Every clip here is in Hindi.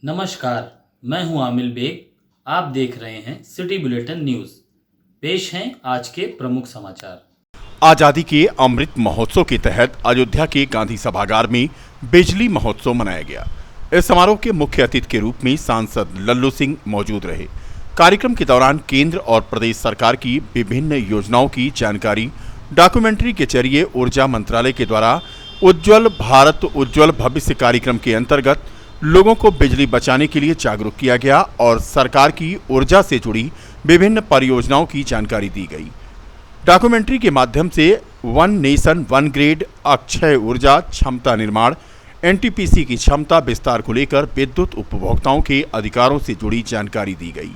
नमस्कार, मैं हूं आमिल बेग। आप देख रहे हैं सिटी बुलेटिन न्यूज। पेश हैं आज के प्रमुख समाचार। आजादी के अमृत महोत्सव के तहत अयोध्या के गांधी सभागार में बिजली महोत्सव मनाया गया। इस समारोह के मुख्य अतिथि के रूप में सांसद लल्लू सिंह मौजूद रहे। कार्यक्रम के दौरान केंद्र और प्रदेश सरकार की विभिन्न योजनाओं की जानकारी डॉक्यूमेंट्री के जरिए ऊर्जा मंत्रालय के द्वारा उज्ज्वल भारत उज्ज्वल भविष्य कार्यक्रम के अंतर्गत लोगों को बिजली बचाने के लिए जागरूक किया गया और सरकार की ऊर्जा से जुड़ी विभिन्न परियोजनाओं की जानकारी दी गई। डॉक्यूमेंट्री के माध्यम से one nation one grid, Akshay ऊर्जा क्षमता निर्माण, एनटीपीसी की क्षमता विस्तार को लेकर विद्युत उपभोक्ताओं के अधिकारों से जुड़ी जानकारी दी गई।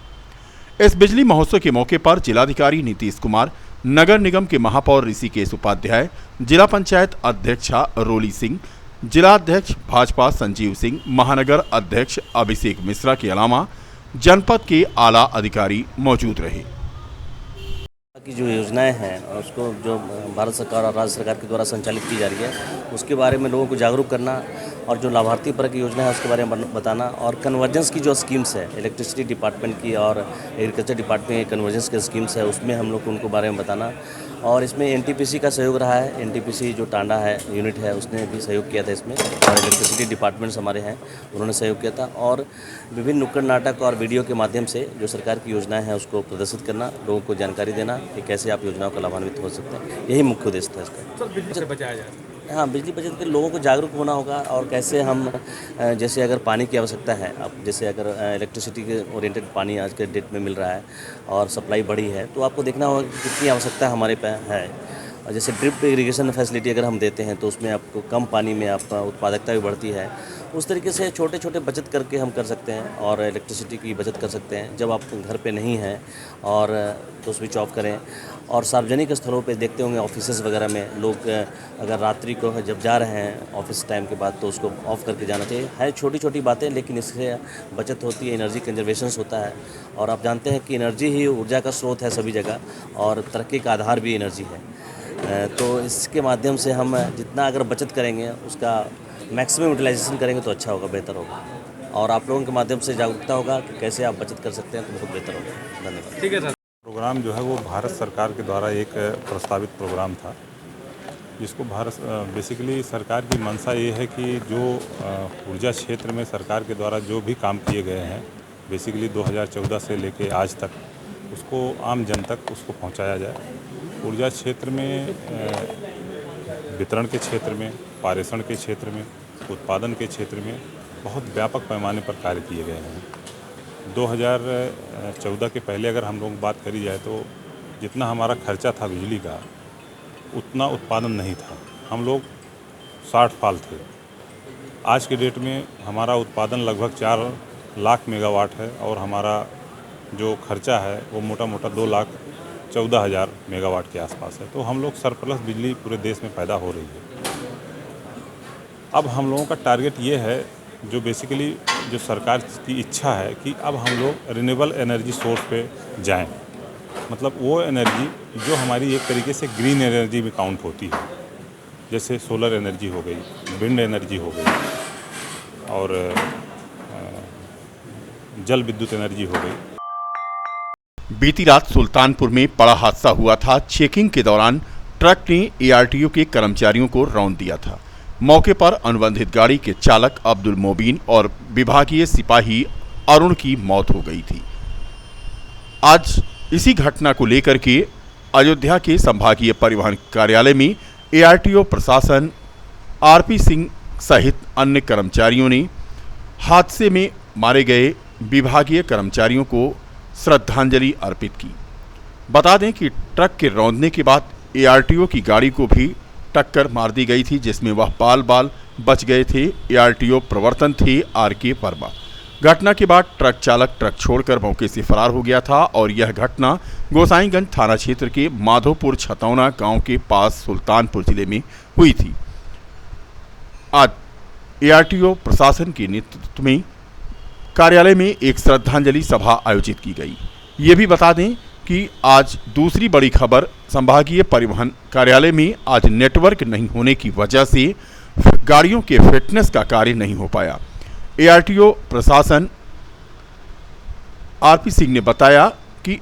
इस बिजली महोत्सव के मौके पर जिलाधिकारी नीतीश कुमार, नगर निगम के महापौर ऋषिकेश उपाध्याय, जिला पंचायत अध्यक्षा रोली सिंह, जिलाध्यक्ष भाजपा संजीव सिंह, महानगर अध्यक्ष अभिषेक मिश्रा के अलावा जनपद के आला अधिकारी मौजूद रहे। की जो योजनाएं हैं उसको जो भारत सरकार और राज्य सरकार के द्वारा संचालित की जा रही है उसके बारे में लोगों को जागरूक करना और जो लाभार्थी पर की योजना है उसके बारे में बताना और कन्वर्जेंस की जो स्कीम्स है इलेक्ट्रिसिटी डिपार्टमेंट की और एग्रीकल्चर डिपार्टमेंट की कन्वर्जेंस की स्कीम्स है उसमें हम लोग उनको बारे में बताना। और इसमें एनटीपीसी का सहयोग रहा है। एनटीपीसी जो टांडा है यूनिट है उसने भी सहयोग किया था इसमें, और इलेक्ट्रिसिटी डिपार्टमेंट्स हमारे हैं उन्होंने सहयोग किया था। और विभिन्न नुक्कड़ नाटक और वीडियो के माध्यम से जो सरकार की योजनाएं हैं उसको प्रदर्शित करना, लोगों को जानकारी देना कि कैसे आप योजनाओं का लाभान्वित हो सकते हैं, यही मुख्य उद्देश्य था इसका। बिजली से बचाया जाए। हाँ, बिजली बचत के लोगों को जागरूक होना होगा और कैसे हम जैसे अगर पानी की आवश्यकता है, अब जैसे अगर इलेक्ट्रिसिटी के ओरिएंटेड पानी आज के डेट में मिल रहा है और सप्लाई बढ़ी है तो आपको देखना होगा कि कितनी आवश्यकता हमारे पे है। और जैसे ड्रिप इरिगेशन फैसिलिटी अगर हम देते हैं तो उसमें आपको कम पानी में आपका उत्पादकता भी बढ़ती है। उस तरीके से छोटे छोटे बचत करके हम कर सकते हैं और इलेक्ट्रिसिटी की बचत कर सकते हैं। जब आप घर पे नहीं हैं और तो स्विच ऑफ करें। और सार्वजनिक स्थलों पे देखते होंगे ऑफिसेज वगैरह में लोग अगर रात्रि को जब जा रहे हैं ऑफिस टाइम के बाद तो उसको ऑफ करके जाना चाहिए। है छोटी छोटी बातें लेकिन इससे बचत होती है, एनर्जी कंजर्वेशन होता है। और आप जानते हैं कि एनर्जी ही ऊर्जा का स्रोत है सभी जगह और तरक्की का आधार भी एनर्जी है। तो इसके माध्यम से हम जितना अगर बचत करेंगे उसका मैक्सिमम यूटिलाइजेशन करेंगे तो अच्छा होगा, बेहतर होगा। और आप लोगों के माध्यम से जागरूकता होगा कि कैसे आप बचत कर सकते हैं तो बहुत बेहतर होगा। धन्यवाद। ठीक है सर। प्रोग्राम जो है वो भारत सरकार के द्वारा एक प्रस्तावित प्रोग्राम था, जिसको बेसिकली सरकार की मंशा ये है कि जो ऊर्जा क्षेत्र में सरकार के द्वारा जो भी काम किए गए हैं बेसिकली 2014 से लेके आज तक उसको आम जन तक उसको पहुंचाया जाए। ऊर्जा क्षेत्र में वितरण के क्षेत्र में, पारेषण के क्षेत्र में, उत्पादन के क्षेत्र में बहुत व्यापक पैमाने पर कार्य किए गए हैं। 2014 के पहले अगर हम लोग बात करी जाए तो जितना हमारा खर्चा था बिजली का उतना उत्पादन नहीं था। हम लोग 60 फाल थे। आज के डेट में हमारा उत्पादन लगभग 4 लाख मेगावाट है और हमारा जो खर्चा है वो मोटा मोटा 2,14,000 मेगावाट के आसपास है। तो हम लोग सरप्लस बिजली पूरे देश में पैदा हो रही है। अब हम लोगों का टारगेट ये है, जो बेसिकली जो सरकार की इच्छा है कि अब हम लोग रिन्यूएबल एनर्जी सोर्स पे जाएं। मतलब वो एनर्जी जो हमारी एक तरीके से ग्रीन एनर्जी में काउंट होती है, जैसे सोलर एनर्जी हो गई, विंड एनर्जी हो गई और जल विद्युत एनर्जी हो गई। बीती रात सुल्तानपुर में बड़ा हादसा हुआ था। चेकिंग के दौरान ट्रक ने एआरटीओ के कर्मचारियों को रौंद दिया था। मौके पर अनुबंधित गाड़ी के चालक अब्दुल मोबीन और विभागीय सिपाही अरुण की मौत हो गई थी। आज इसी घटना को लेकर के अयोध्या के संभागीय परिवहन कार्यालय में एआरटीओ प्रशासन, आरपी सिंह सहित अन्य कर्मचारियों ने हादसे में मारे गए विभागीय कर्मचारियों को श्रद्धांजलि अर्पित की। बता दें कि ट्रक के रौंदने के बाद एआरटीओ की गाड़ी को भी टक्कर मार दी गई थी, जिसमें वह बाल बच गए थे। एआरटीओ प्रवर्तन थे आरके वर्मा। घटना के बाद ट्रक चालक ट्रक छोड़कर मौके से फरार हो गया था और यह घटना गोसाईगंज थाना क्षेत्र के माधोपुर छतौना गांव के पास सुल्तानपुर जिले में हुई थी। आज एआरटीओ प्रशासन के नेतृत्व में कार्यालय में एक श्रद्धांजलि सभा आयोजित की गई। ये भी बता दें कि आज दूसरी बड़ी खबर, संभागीय परिवहन कार्यालय में आज नेटवर्क नहीं होने की वजह से गाड़ियों के फिटनेस का कार्य नहीं हो पाया। एआरटीओ प्रशासन आरपी सिंह ने बताया कि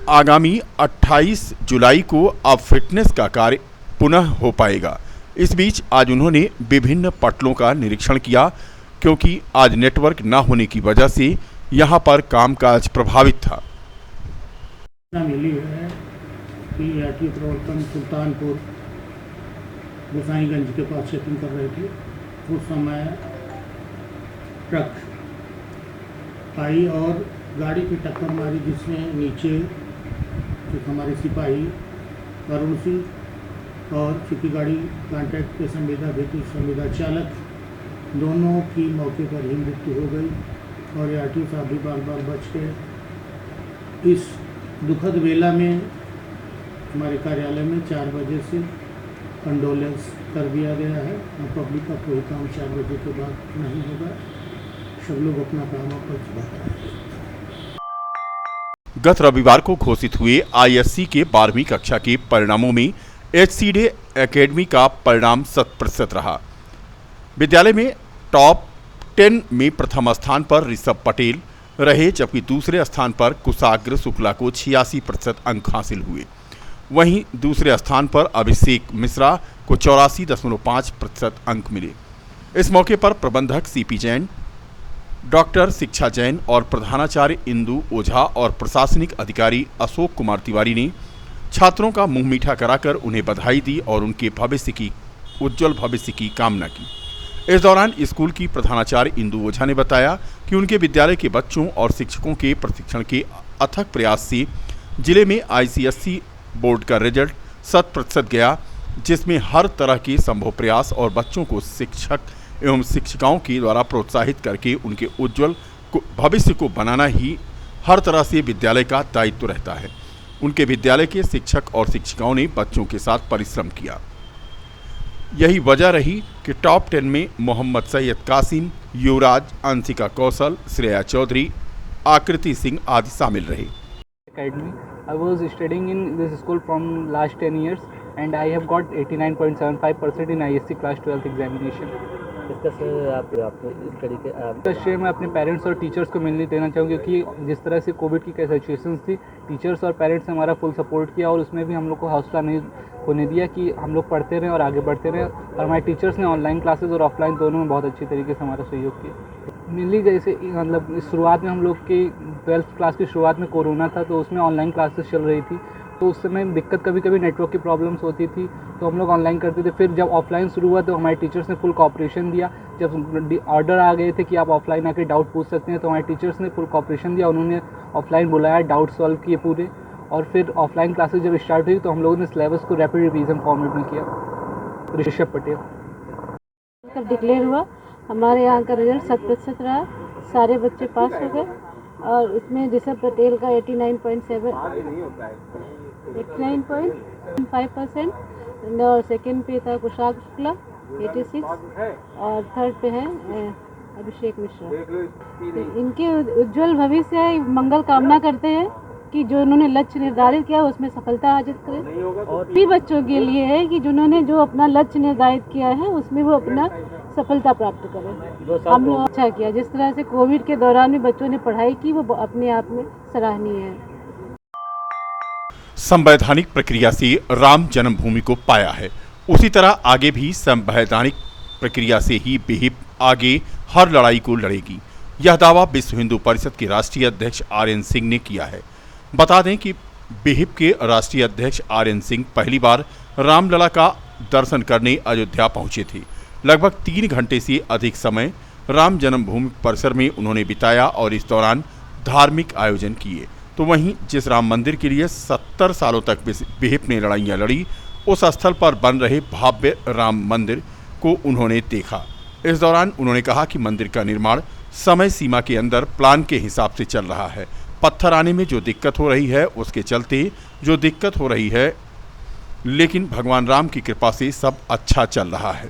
आगामी 28 जुलाई को अब फिटनेस का कार्य पुनः हो पाएगा। इस बीच आज उन्होंने विभिन्न पटलों का निरीक्षण किया, क्योंकि आज नेटवर्क न होने की वजह से यहां पर कामकाज प्रभावित था। मिली है कि एआरटीओ प्रवर्तन सुल्तानपुर गोसाईगंज के पास चेकिंग कर रहे थे। उस समय ट्रक आई और गाड़ी की टक्कर मारी, जिसमें नीचे एक हमारे सिपाही अरुण सिंह और चूँकि गाड़ी कॉन्ट्रैक्ट के संविदा चालक दोनों की मौके पर ही मृत्यु हो गई और एआरटीओ साहब भी बार बार बच गए। इस दुखद वेला में हमारे कार्यालय में 4 बजे से कंडोलेंस कर दिया गया है और पब्लिक का कोई काम 4 बजे के बाद नहीं होगा। सब लोग अपना काम पर चलाएंगे। गत रविवार को घोषित हुए आईएससी के 12वीं कक्षा के परिणामों में एचसीडे एकेडमी का परिणाम 100% रहा। विद्यालय में टॉप 10 में प्रथम स्थान पर ऋषभ पटेल रहे, जबकि दूसरे स्थान पर कुशाग्र शुक्ला को 86% अंक हासिल हुए। वहीं दूसरे स्थान पर अभिषेक मिश्रा को 84.5% अंक मिले। इस मौके पर प्रबंधक सीपी जैन, डॉक्टर शिक्षा जैन और प्रधानाचार्य इंदु ओझा और प्रशासनिक अधिकारी अशोक कुमार तिवारी ने छात्रों का मुंह मीठा कराकर उन्हें बधाई दी और उनके उज्जवल भविष्य की कामना की। इस दौरान स्कूल की प्रधानाचार्य इंदु ओझा ने बताया कि उनके विद्यालय के बच्चों और शिक्षकों के प्रशिक्षण के अथक प्रयास से जिले में आईसीएसई बोर्ड का रिजल्ट 100% गया, जिसमें हर तरह के संभव प्रयास और बच्चों को शिक्षक एवं शिक्षिकाओं के द्वारा प्रोत्साहित करके उनके उज्जवल भविष्य को बनाना ही हर तरह से विद्यालय का दायित्व रहता है। उनके विद्यालय के शिक्षक और शिक्षिकाओं ने बच्चों के साथ परिश्रम किया। यही वजह रही कि टॉप 10 में मोहम्मद सैयद कासिम, युवराज, अंशिका कौशल, श्रेया चौधरी, आकृति सिंह आदि शामिल रहे। Academy. I was studying in this school from last 10 years and I have got 89.75% in ISC class 12th examination. इसका श्रेय आप स्टडी के इसका श्रेय मैं अपने पेरेंट्स और टीचर्स को मिलने देना चाहूँगी, क्योंकि जिस तरह से कोविड की सिचुएशंस थी, टीचर्स और पेरेंट्स ने हमारा फुल सपोर्ट किया और उसमें भी हम लोग को हौसला नहीं होने दिया कि हम लोग पढ़ते रहें और आगे बढ़ते रहें। और हमारे टीचर्स ने ऑनलाइन क्लासेस और ऑफलाइन दोनों में बहुत अच्छी तरीके से हमारा सहयोग किया। मेनली जैसे मतलब शुरुआत में हम लोग की 12th क्लास की शुरुआत में कोरोना था, तो उसमें ऑनलाइन क्लासेस चल रही थी, तो उस समय दिक्कत कभी कभी नेटवर्क की प्रॉब्लम्स होती थी, तो हम लोग ऑनलाइन करते थे। फिर जब ऑफलाइन शुरू हुआ तो हमारे टीचर्स ने फुल कोऑपरेशन दिया। जब ऑर्डर आ गए थे कि आप ऑफलाइन आके डाउट पूछ सकते हैं, तो हमारे टीचर्स ने फुल कोऑपरेशन दिया। उन्होंने ऑफलाइन बुलाया, डाउट सॉल्व किए पूरे, और फिर ऑफलाइन क्लासेस जब स्टार्ट हुई तो हम लोगों ने सिलेबस को रैपिड रिवीजन फॉर्मेट में किया। ऋषभ पटेल कब डिक्लेयर हुआ, हमारे यहाँ का रिजल्ट 100% रहा, सारे बच्चे पास हो गए और उसमें ऋषभ पटेल का 89.5% और सेकंड पे था कुशाग्र शुक्ला 86 और थर्ड पे है अभिषेक मिश्रा। तो इनके उज्जवल भविष्य मंगल कामना करते हैं कि जो उन्होंने लक्ष्य निर्धारित किया उसमें सफलता हासिल करें। और भी बच्चों के लिए है कि जिन्होंने जो अपना लक्ष्य निर्धारित किया है उसमें वो अपना सफलता प्राप्त करें। हम लोग अच्छा किया, जिस तरह से कोविड के दौरान भी बच्चों ने पढ़ाई की वो अपने आप में सराहनीय है। संवैधानिक प्रक्रिया से राम जन्मभूमि को पाया है, उसी तरह आगे भी संवैधानिक प्रक्रिया से ही बिहिप आगे हर लड़ाई को लड़ेगी। यह दावा विश्व हिंदू परिषद के राष्ट्रीय अध्यक्ष आर.एन. सिंह ने किया है। बता दें कि बिहिप के राष्ट्रीय अध्यक्ष आर.एन. सिंह पहली बार रामलला का दर्शन करने अयोध्या पहुंचे थे। लगभग 3 घंटे से अधिक समय राम जन्मभूमि परिसर में उन्होंने बिताया और इस दौरान धार्मिक आयोजन किए। तो वहीं जिस राम मंदिर के लिए 70 सालों तक बिहिप ने लड़ाइयाँ लड़ी, उस स्थल पर बन रहे भव्य राम मंदिर को उन्होंने देखा। इस दौरान उन्होंने कहा कि मंदिर का निर्माण समय सीमा के अंदर प्लान के हिसाब से चल रहा है। पत्थर आने में जो दिक्कत हो रही है उसके चलते जो दिक्कत हो रही है, लेकिन भगवान राम की कृपा से सब अच्छा चल रहा है।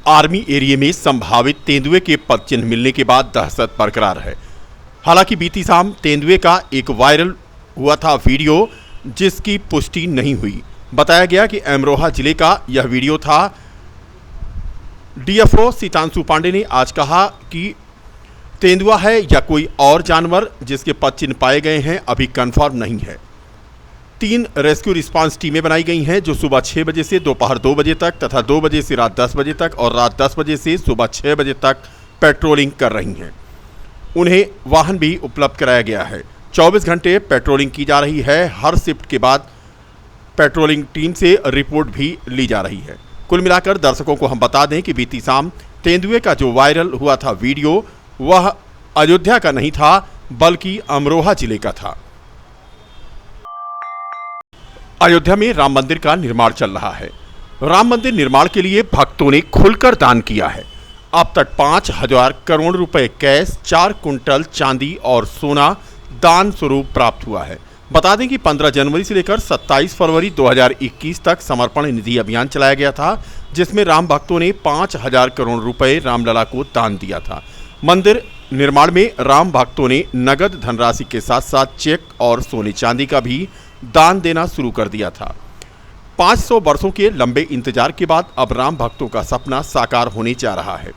आर्मी एरिया में संभावित तेंदुए के पद चिन्ह मिलने के बाद दहशत बरकरार है। हालांकि बीती शाम तेंदुए का एक वायरल हुआ था वीडियो, जिसकी पुष्टि नहीं हुई। बताया गया कि अमरोहा जिले का यह वीडियो था, डीएफओ सीतांशु पांडे ने आज कहा कि तेंदुआ है या कोई और जानवर जिसके पद चिन्ह पाए गए हैं अभी कंफर्म नहीं है। 3 रेस्क्यू रिस्पांस टीमें बनाई गई हैं जो सुबह 6 बजे से दोपहर 2 बजे तक तथा 2 बजे से रात 10 बजे तक और रात 10 बजे से सुबह 6 बजे तक पेट्रोलिंग कर रही हैं। उन्हें वाहन भी उपलब्ध कराया गया है। 24 घंटे पेट्रोलिंग की जा रही है। हर शिफ्ट के बाद पेट्रोलिंग टीम से रिपोर्ट भी ली जा रही है। कुल मिलाकर दर्शकों को हम बता दें कि बीती शाम तेंदुए का जो वायरल हुआ था वीडियो, वह अयोध्या का नहीं था बल्कि अमरोहा जिले का था। अयोध्या में राम मंदिर का निर्माण चल रहा है। राम मंदिर निर्माण के लिए भक्तों ने खुलकर दान किया है। अब तक 5,000 करोड़ रुपए कैश, 4 कुंटल चांदी और सोना दान स्वरूप प्राप्त हुआ है। बता दें कि 15 जनवरी से लेकर 27 फरवरी 2021 तक समर्पण निधि अभियान चलाया गया था, जिसमें राम भक्तों ने 5,000 करोड़ रुपए रामलला को दान दिया था। मंदिर निर्माण में राम भक्तों ने नगद धनराशि के साथ साथ चेक और सोने चांदी का भी दान देना शुरू कर दिया था। 500 वर्षों के लंबे इंतजार के बाद अब राम भक्तों का सपना साकार होने जा रहा है।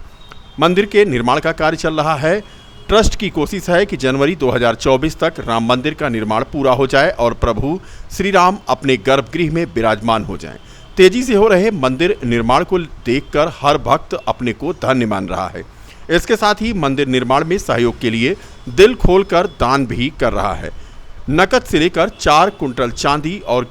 मंदिर के निर्माण का कार्य चल रहा है। ट्रस्ट की कोशिश है कि जनवरी 2024 तक राम मंदिर का निर्माण पूरा हो जाए और प्रभु श्री राम अपने गर्भगृह में विराजमान हो जाएं। तेजी से हो रहे मंदिर निर्माण को देखकर हर भक्त अपने को धन्य मान रहा है। इसके साथ ही मंदिर निर्माण में सहयोग के लिए दिल खोलकर दान भी कर रहा है। नकद से लेकर 4 कुंटल चांदी और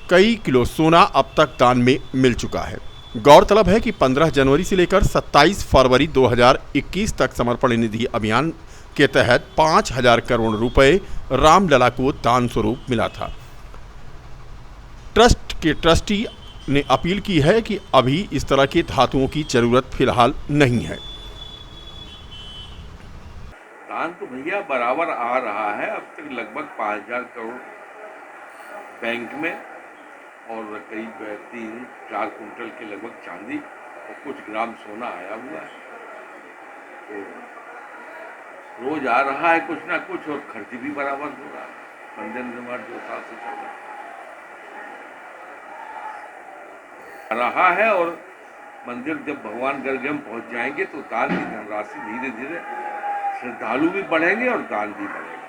कई किलो सोना अब तक दान में मिल चुका है। गौरतलब है कि 15 जनवरी से लेकर 27 फरवरी 2021 तक समर्पण निधि अभियान के तहत 5,000 करोड़ रुपए रामलला को दान स्वरूप मिला था। ट्रस्ट के ट्रस्टी ने अपील की है कि अभी इस तरह के धातुओं की जरूरत फिलहाल नहीं है। दान तो भैया बराबर आ रहा है। अब तक लगभग 5,000 करोड़ बैंक में और करीब 3-4 कुंटल के लगभग चांदी और कुछ ग्राम सोना आया हुआ है। तो रोज आ रहा है कुछ ना कुछ और खर्च भी बराबर हो रहा है। मंदिर निर्माण जो साल से चल रहा है और मंदिर जब भगवान गर्भगृह में पहुंच जाएंगे तो दान की धनराशि धीरे धीरे श्रद्धालु भी बढ़ेंगे और दान भी बढ़ेगा।